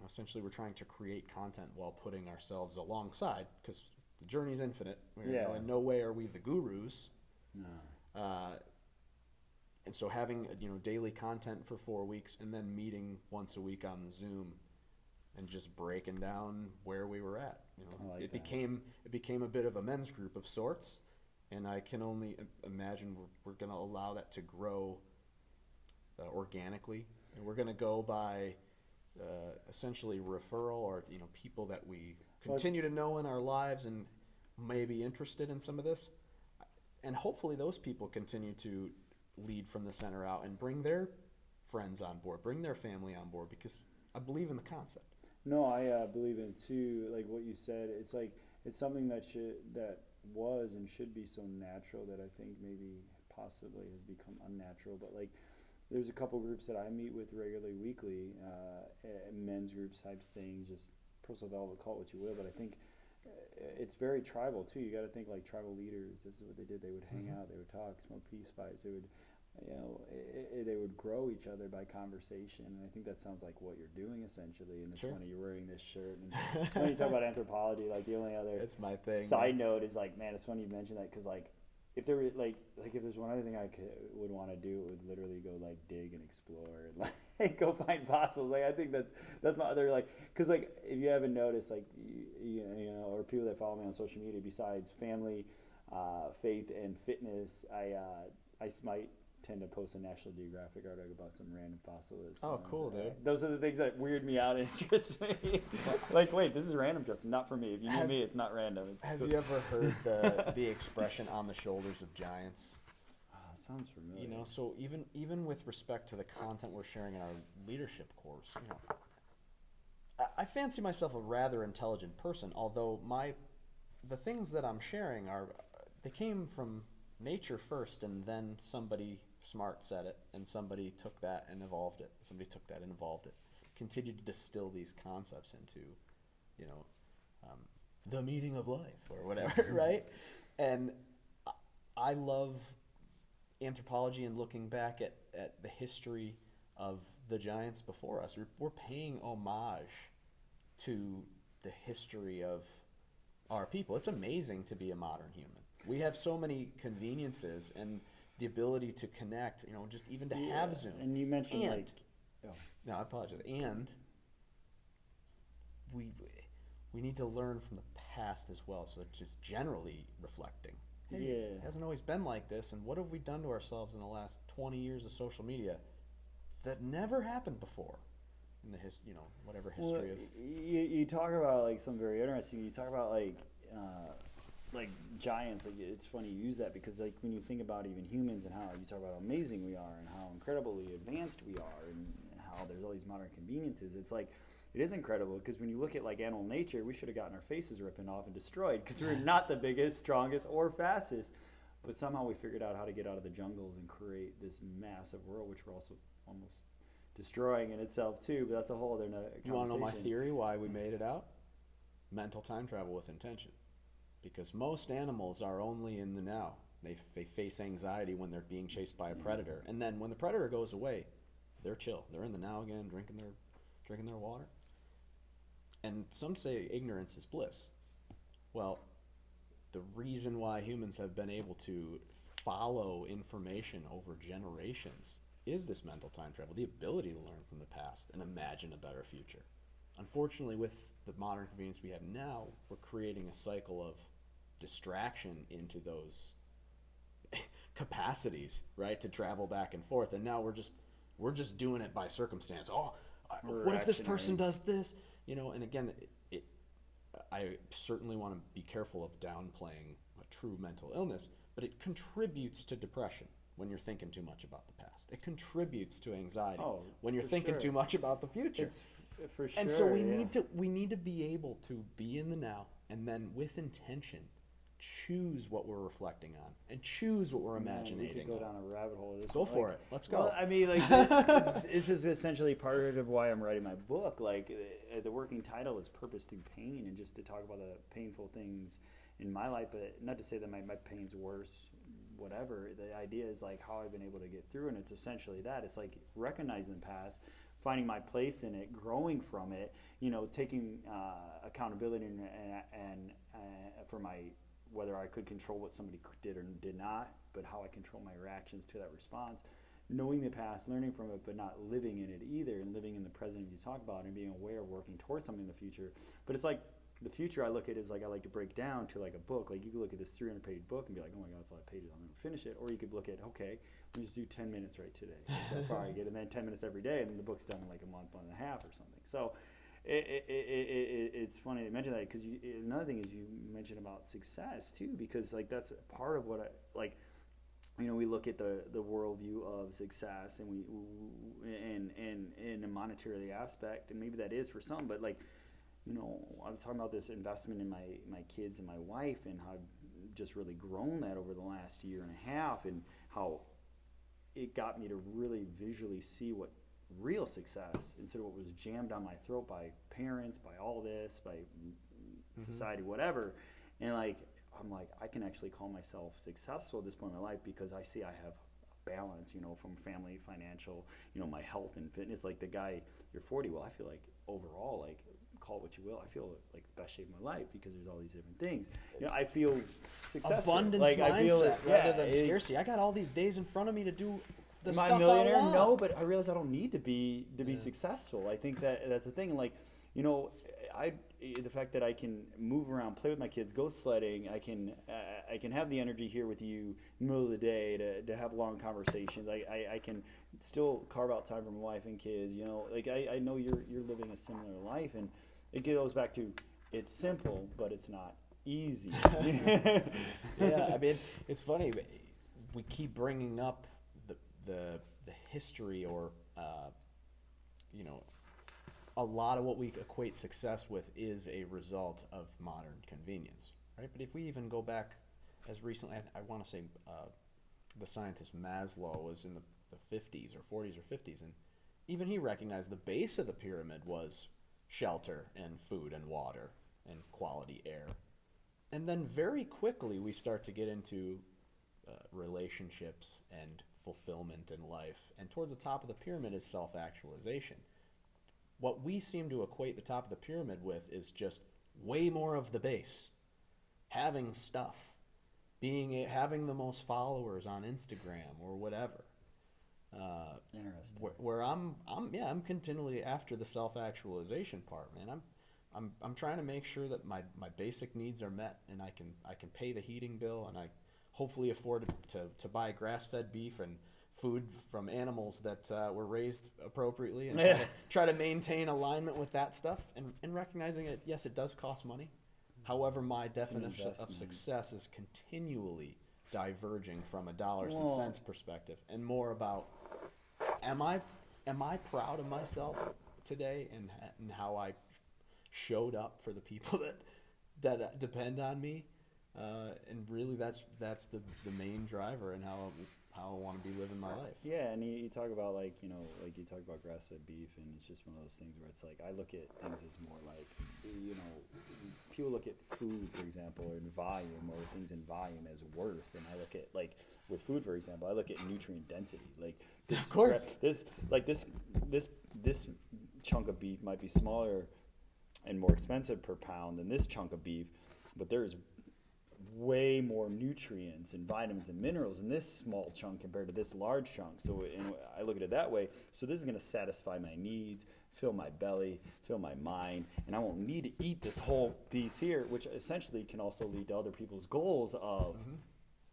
essentially we're trying to create content while putting ourselves alongside, because the journey is infinite. In no way are we the gurus. No. And so having daily content for 4 weeks, and then meeting once a week on the Zoom, and just breaking down where we were at. It became a bit of a men's group of sorts, and I can only imagine we're going to allow that to grow organically, and we're going to go by essentially referral, or people that we continue to know in our lives and may be interested in some of this, and hopefully those people continue to lead from the center out and bring their friends on board, bring their family on board, because I believe in the concept. No, I believe in it too. Like what you said, it's something that was and should be so natural that I think maybe possibly has become unnatural. But like, there's a couple groups that I meet with regularly, weekly, men's groups types things, just personal development, call it what you will. But I think it's very tribal too. You got to think like tribal leaders. This is what they did. They would hang out, they would talk, smoke peace pipes. They would, they would grow each other by conversation. And I think that sounds like what you're doing essentially. And it's funny, you're wearing this shirt. And when you talk about anthropology, like the only other it's my thing. Side note is like, man, it's funny you mentioned that, because like, if there were like if there's one other thing I would want to do, it would literally go like dig and explore and like go find fossils. Like I think that's my other because like if you haven't noticed, like or people that follow me on social media, besides family, faith and fitness, I might tend to post a National Geographic article about some random fossil. Oh, cool, dude. Those are the things that weird me out and interest me. Like, wait, this is random, Justin, not for me. If you knew me, it's not random. Have you ever heard the expression "on the shoulders of giants"? Sounds familiar. So even with respect to the content we're sharing in our leadership course, I fancy myself a rather intelligent person, although the things that I'm sharing they came from nature first, and then somebody smart said it, and somebody took that and evolved it. Continued to distill these concepts into, the meaning of life or whatever, right? And I love anthropology and looking back at the history of the giants before us. We're paying homage to the history of our people. It's amazing to be a modern human. We have so many conveniences and the ability to connect, just even to have Zoom. And you mentioned No, I apologize. And we need to learn from the past as well. So it's just generally reflecting. Hey, it hasn't always been like this, and what have we done to ourselves in the last 20 years of social media that never happened before in the whatever history of. You talk about like something very interesting. You talk about like giants. Like, it's funny you use that, because like when you think about even humans and how you talk about how amazing we are and how incredibly advanced we are and how there's all these modern conveniences, it's like it is incredible, because when you look at like animal nature, we should have gotten our faces ripped off and destroyed because we're not the biggest, strongest, or fastest, but somehow we figured out how to get out of the jungles and create this massive world, which we're also almost destroying in itself too. But that's a whole other conversation. You want to know my theory why we made it out? mental time travel with intention, because most animals are only in the now. They face anxiety when they're being chased by a predator, and then when the predator goes away, they're chill. They're in the now again, drinking their water. And some say ignorance is bliss. Well, the reason why humans have been able to follow information over generations is this mental time travel, the ability to learn from the past and imagine a better future. Unfortunately, with the modern convenience we have now, we're creating a cycle of distraction into those capacities, right, to travel back and forth. And now we're just doing it by circumstance. Oh, what if this person does this? And again, I certainly want to be careful of downplaying a true mental illness, but it contributes to depression when you're thinking too much about the past. It contributes to anxiety when you're thinking too much about the future. It's for sure. And so we need to be able to be in the now, and then with intention choose what we're reflecting on and choose what we're imagining. We could go down a rabbit hole. Go for it. Let's go. Well, I mean, this is essentially part of why I'm writing my book. The working title is Purpose Through Pain, and just to talk about the painful things in my life, but not to say that my pain's worse, whatever. The idea is how I've been able to get through, and it's essentially that. It's recognizing the past, finding my place in it, growing from it, taking accountability and for whether I could control what somebody did or did not, but how I control my reactions to that response. Knowing the past, learning from it, but not living in it either, and living in the present you talk about, and being aware of working towards something in the future. But it's the future I look at is I like to break down to a book. You could look at this 300-page book and be like, oh my God, it's a lot of pages, I'm going to finish it. Or you could look at, okay, let me just do 10 minutes right today. So far I get, and then 10 minutes every day, and then the book's done in a month and a half or something. So it's funny to mention that, because another thing is you mentioned about success too, because that's part of what we look at the worldview of success, and and a monetary aspect, and maybe that is for some, but I was talking about this investment in my kids and my wife, and how I've just really grown that over the last year and a half, and how it got me to really visually see what real success, instead of what was jammed down my throat by parents, by all this, by society, whatever. And I'm I can actually call myself successful at this point in my life, because I see I have balance, from family, financial, my health and fitness. The guy, you're 40, well, I feel overall, call it what you will, I feel the best shape of my life, because there's all these different things. I feel successful. Abundance mindset rather than scarcity. I got all these days in front of me to do the Am I stuff a millionaire? I want. No, but I realize I don't need to be successful. I think that's the thing. The fact that I can move around, play with my kids, go sledding, I can have the energy here with you in the middle of the day to have long conversations. I can still carve out time for my wife and kids. I know you're living a similar life, and it goes back to, it's simple, but it's not easy. Yeah, I mean, it's funny. We keep bringing up the history, or a lot of what we equate success with is a result of modern convenience, right? But if we even go back as recently, I want to say the scientist Maslow was in the 50s or 40s or 50s, and even he recognized the base of the pyramid was shelter and food and water and quality air. And then very quickly we start to get into relationships and fulfillment in life. And towards the top of the pyramid is self-actualization. What we seem to equate the top of the pyramid with is just way more of the base. Having stuff. Having the most followers on Instagram or whatever. Interesting. Where I'm continually after the self-actualization part, man. I'm trying to make sure that my basic needs are met, and I can pay the heating bill, and I hopefully afford to buy grass-fed beef and food from animals that were raised appropriately, and try to maintain alignment with that stuff, and recognizing that, yes, it does cost money. However, my definition of success is continually diverging from a dollars and cents perspective, and more about, am I proud of myself today, and how I showed up for the people that depend on me, and really that's the main driver in how I want to be living my life. Yeah, and you talk about you talk about grass-fed beef, and it's just one of those things where it's I look at things as more people look at food, for example, or in volume, or things in volume as worth, and I look at like with food, for example, I look at nutrient density. Like this, Of course. this chunk of beef might be smaller and more expensive per pound than this chunk of beef, but there's way more nutrients and vitamins and minerals in this small chunk compared to this large chunk. So I look at it that way. So this is going to satisfy my needs, fill my belly, fill my mind, and I won't need to eat this whole piece here, which essentially can also lead to other people's goals of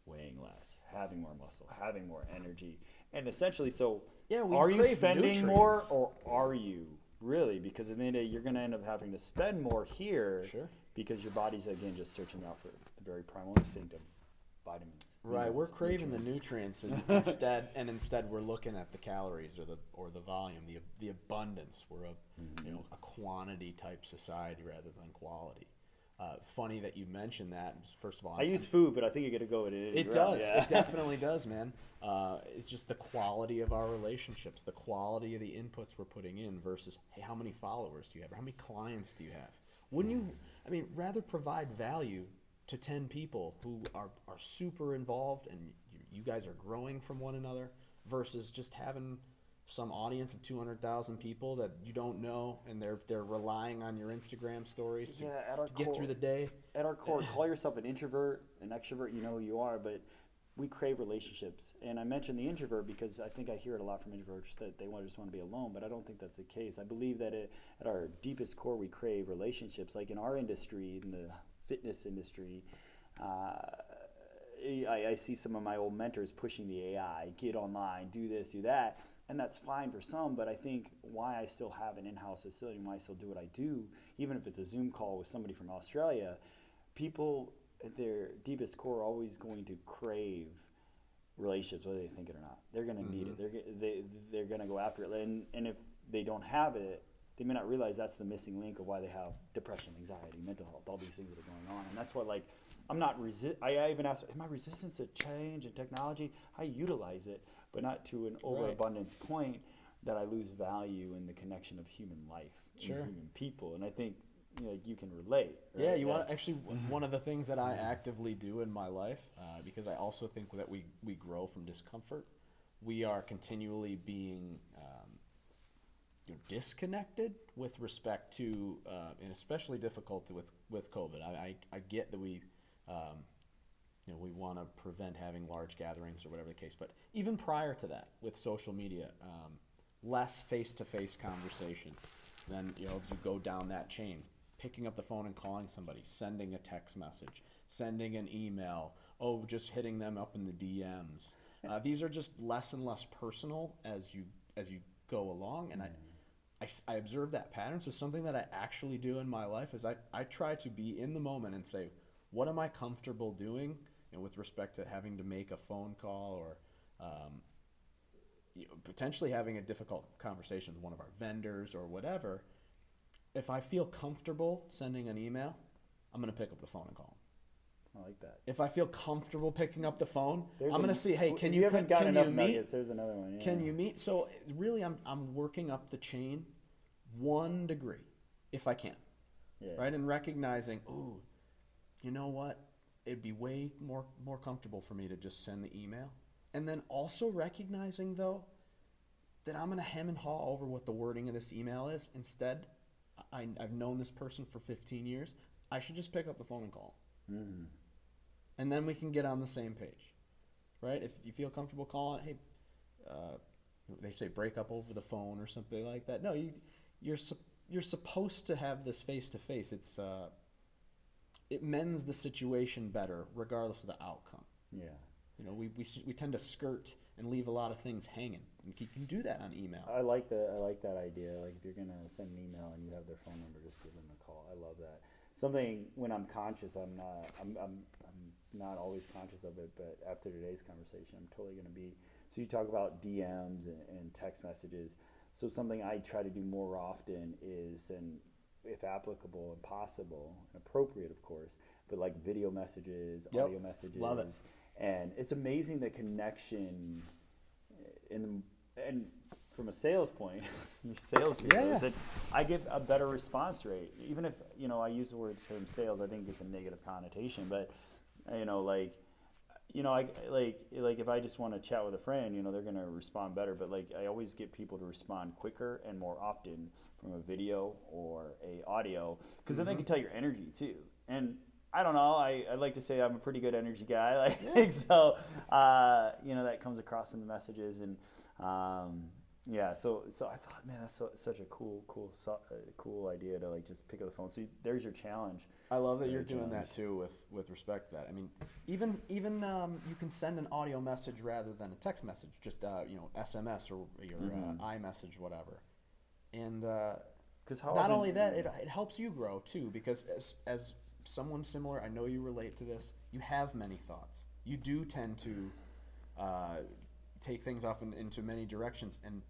weighing less, having more muscle, having more energy, and essentially, so are you spending more, or are you really? Because at the end of the day, you're going to end up having to spend more here. Sure. Because your body's, again, just searching out for the very primal instinct of vitamins. Right, we're craving the nutrients, and instead we're looking at the calories or the volume, the abundance. We're a quantity type society rather than quality. Funny that you mentioned that. First of all, I use food, but I think you got to go with it. It does. Yeah. It definitely does, man. It's just the quality of our relationships, the quality of the inputs we're putting in versus, hey, how many followers do you have? Or how many clients do you have? Wouldn't you, rather provide value to 10 people who are super involved and you guys are growing from one another versus just having some audience of 200,000 people that you don't know and they're relying on your Instagram stories to get through the day. At our core, call yourself an introvert, an extrovert, you know who you are, but we crave relationships. And I mentioned the introvert because I think I hear it a lot from introverts that they just want to be alone, but I don't think that's the case. I believe that at our deepest core, we crave relationships. Like in our industry, in the fitness industry, I see some of my old mentors pushing the AI, get online, do this, do that, and that's fine for some, but I think why I still have an in-house facility and why I still do what I do, even if it's a Zoom call with somebody from Australia, people at their deepest core are always going to crave relationships, whether they think it or not. They're going to need it. They're going to go after it. And if they don't have it, they may not realize that's the missing link of why they have depression, anxiety, mental health, all these things that are going on. And that's why, like, I'm not I even asked, am I resistant to change and technology? I utilize it, but not to an overabundance point that I lose value in the connection of human life and human people. And I think you can relate. Right? Yeah, want actually one of the things that I actively do in my life, because I also think that we grow from discomfort. We are continually being disconnected with respect to, and especially difficult with COVID. I get that we want to prevent having large gatherings or whatever the case, but even prior to that, with social media, less face-to-face conversation. Then if you go down that chain, picking up the phone and calling somebody, sending a text message, sending an email, just hitting them up in the DMs. These are just less and less personal as you go along, and I observe that pattern. So something that I actually do in my life is I try to be in the moment and say, what am I comfortable doing, with respect to having to make a phone call or potentially having a difficult conversation with one of our vendors or whatever. If I feel comfortable sending an email, I'm going to pick up the phone and call them. I like that. If I feel comfortable picking up the phone, I'm going to see, hey, can you meet? There's another one. Yeah. Can you meet? So really, I'm working up the chain 1 degree, if I can, right? And recognizing, you know what? It'd be way more comfortable for me to just send the email. And then also recognizing, though, that I'm going to hem and haw over what the wording of this email is. Instead, I've known this person for 15 years. I should just pick up the phone and call them. Mm-hmm. And then we can get on the same page, right? If you feel comfortable calling, hey, they say break up over the phone or something like that. No, you're supposed to have this face-to-face. It mends the situation better regardless of the outcome. Yeah. We tend to skirt and leave a lot of things hanging. And you can do that on email. I like that idea. Like if you're gonna send an email and you have their phone number, just give them a call. I love that. Something when I'm conscious, I'm not always conscious of it, but after today's conversation, I'm totally gonna be. So you talk about DMs and text messages. So something I try to do more often is, and if applicable and possible and appropriate, of course, but like video messages, audio messages. Love it. And it's amazing the connection and from a sales point, your salespeople, is that I get a better response rate. Even if, I use the word term sales, I think it's a negative connotation, but, like if I just want to chat with a friend, they're going to respond better. But like I always get people to respond quicker and more often from a video or a audio, because then they can tell your energy too. And I don't know. I'd like to say I'm a pretty good energy guy. So that comes across in the messages, and So I thought, man, that's such a cool idea to like just pick up the phone. So there's your challenge. I love that you're doing that too with respect to that. I mean, even you can send an audio message rather than a text message, just SMS or your iMessage, whatever. And not only that, it helps you grow too, because as someone similar, I know you relate to this. You have many thoughts. You do tend to take things off into many directions, and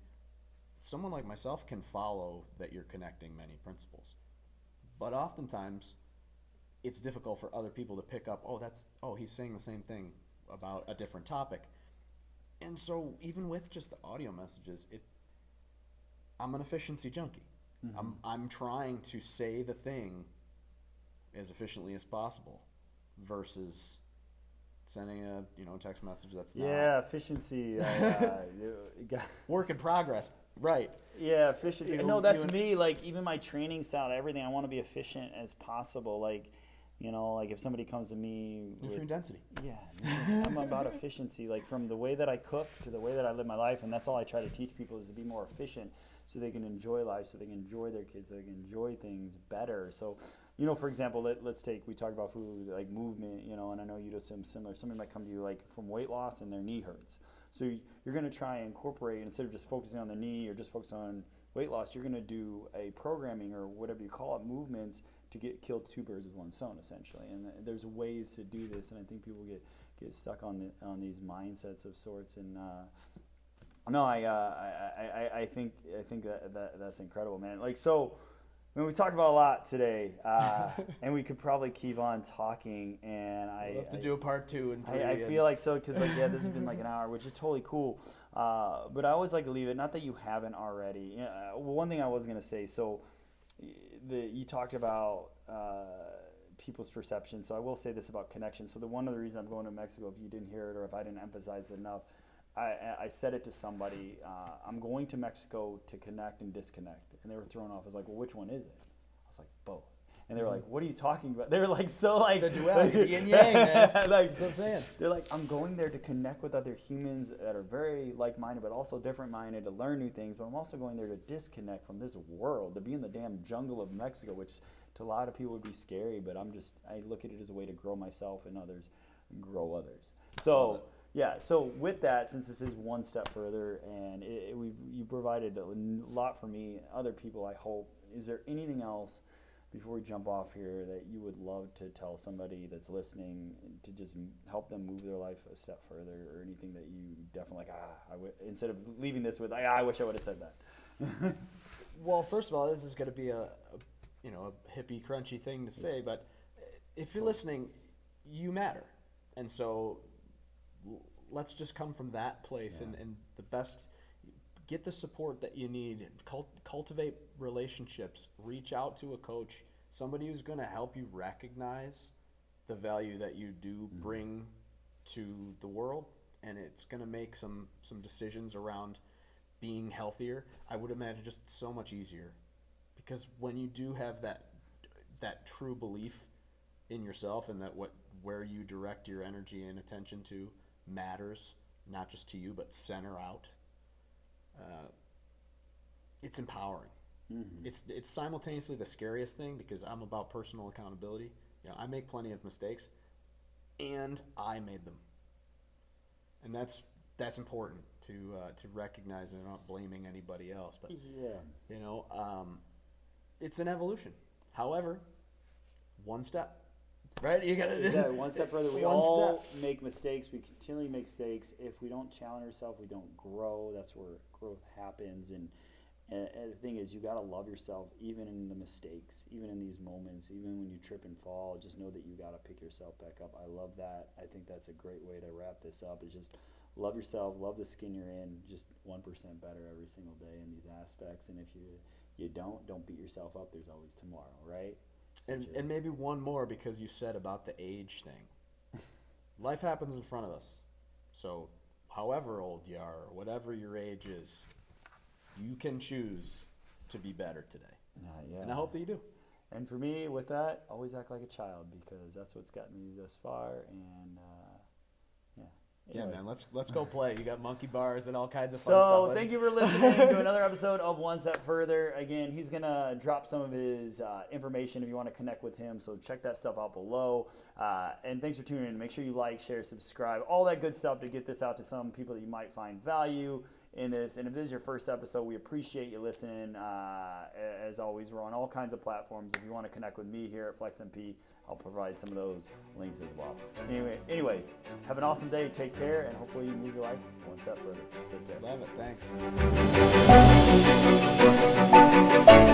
someone like myself can follow that you're connecting many principles. But oftentimes, it's difficult for other people to pick up, he's saying the same thing about a different topic. And so even with just the audio messages, I'm an efficiency junkie. Mm-hmm. I'm trying to say the thing as efficiently as possible versus sending a text message that's not. Yeah, efficiency. Work in progress. Right. Yeah, efficiency. No, that's me. Like even my training style, everything. I want to be efficient as possible. Like if somebody comes to me nutrient density. Yeah, I'm about efficiency. Like from the way that I cook to the way that I live my life, and that's all I try to teach people is to be more efficient, so they can enjoy life, so they can enjoy their kids, so they can enjoy things better. So, for example, we talk about food, like movement, and I know you do something similar. Somebody might come to you like from weight loss and their knee hurts. So you're going to try and incorporate, instead of just focusing on the knee or just focus on weight loss, you're going to do a programming or whatever you call it, movements to kill two birds with one stone, essentially. And there's ways to do this, and I think people get stuck on these mindsets of sorts. And no, I think that's incredible, man. Like so. I mean, we talked about a lot today, and we could probably keep on talking. And we'll have to do a part 2 and 3. I feel like so, because this has been like an hour, which is totally cool. But I always like to leave it. Not that you haven't already. One thing I was gonna say. So, you talked about people's perception. So I will say this about connection. So one of the reasons I'm going to Mexico, if you didn't hear it or if I didn't emphasize it enough, I said it to somebody. I'm going to Mexico to connect and disconnect, and they were thrown off. I was like, well, which one is it? I was like, both. And they were like, what are you talking about? They were like, so like the duality, yin yang, man. Like, that's what I'm saying. They're like, I'm going there to connect with other humans that are very like-minded, but also different-minded, to learn new things. But I'm also going there to disconnect from this world, to be in the damn jungle of Mexico, which to a lot of people would be scary. But I look at it as a way to grow myself and others, grow others. So. Yeah, so with that, since this is one step further, and you provided a lot for me, other people, I hope. Is there anything else before we jump off here that you would love to tell somebody that's listening to just help them move their life a step further, or anything that you definitely instead of leaving this with, I wish I would have said that? Well, first of all, this is going to be a hippie, crunchy thing to say, but if you're listening, you matter. And so let's just come from that place, and the best, get the support that you need, cultivate relationships, reach out to a coach, somebody who's going to help you recognize the value that you do bring to the world, and it's going to make some decisions around being healthier, I would imagine, just so much easier, because when you do have that true belief in yourself, and that where you direct your energy and attention to matters, not just to you, but center out, it's empowering. Mm-hmm. It's simultaneously the scariest thing, because I'm about personal accountability. I make plenty of mistakes, and I made them, and that's important to recognize, and not blaming anybody else. But it's an evolution. However, one step. Right, you gotta one step further. We all make mistakes. We continually make mistakes. If we don't challenge ourselves, we don't grow. That's where growth happens. And the thing is, you gotta love yourself, even in the mistakes, even in these moments, even when you trip and fall. Just know that you gotta pick yourself back up. I love that. I think that's a great way to wrap this up. Is just love yourself, love the skin you're in, just 1% better every single day in these aspects. And if you don't beat yourself up. There's always tomorrow, right? And maybe one more, because you said about the age thing. Life happens in front of us. So however old you are, whatever your age is, you can choose to be better today. Yeah. And I hope that you do. And for me, with that, always act like a child, because that's what's gotten me this far. And yeah, man, let's go play. You got monkey bars and all kinds of fun so stuff. thank you for listening to another episode of One Step Further. Again, he's going to drop some of his information if you want to connect with him. So check that stuff out below. And thanks for tuning in. Make sure you like, share, subscribe, all that good stuff to get this out to some people that you might find value in this. And if this is your first episode, we appreciate you listening. As always, we're on all kinds of platforms. If you want to connect with me here at FlexMP, I'll provide some of those links as well. Anyways, have an awesome day. Take care, and hopefully you move your life one step further. Take care. Love it. Thanks.